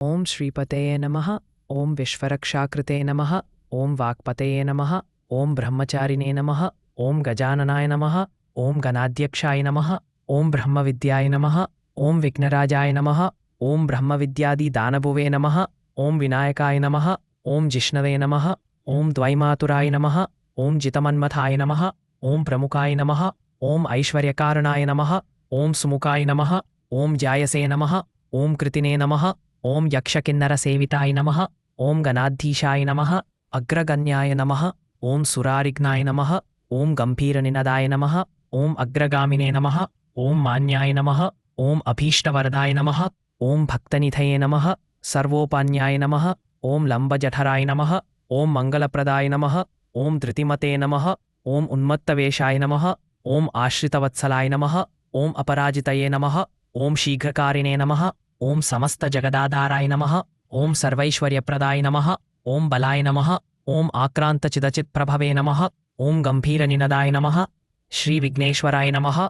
ओम श्रीपतये नमः। ओम विश्वरक्षाकृते नमः। ओम वाक्पतये नमः। ओम ब्रह्मचारिणे नमः। ओम गजाननाय नमः। ओम गणाध्यक्षाय नमः। ओम ब्रह्मविद्याय नमः। ओम विघ्नराजाय नमः। ओम ब्रह्मविद्यादि दानभुवे नमः। ओम विनायकाय नमः। ओम जिष्णवे नमः। ओम द्वैमातुराय नमः। ओम जितमन्मथाय नमः। ओम प्रमुखाय नमः। ओम ऐश्वर्यकारणाय नमः। ओम सुमुखाय नमः। ओम जायसे नमः। ओम कृतिने नमः। ओम यक्षकिन्नरसेविताय नमः। ओम गणाधीशाय नमः। अग्रगण्याय नमः। ओम सुरारिघ्नाय नमः। ओम गंभीरनिनदाय नमः। ओम अग्रगामिने नमः। ओम मान्याय नमः। ओम अभीष्टवरदाय नमः। ओम भक्तनिधये नमः। सर्वोपान्याय नमः। ओम लंबजठराय नमः। ओम मंगलप्रदाय नमः। ओम धृतिमते नमः। ओम उन्मत्तवेषाय नमः। ओम आश्रितवत्सलाय नमः। ओम अपराजितये नमः। ओम शीघ्रकारिणे नमः। ओम समस्त जगदाधाराय नमः। ओम सर्वैश्वर्यप्रदाय नमः। ओम बलाय नमः। ओम आक्रांतचिदचित्प्रभवे नमः। ओम गंभीरनिनदाय नमः। श्री विघ्नेश्वराय नमः।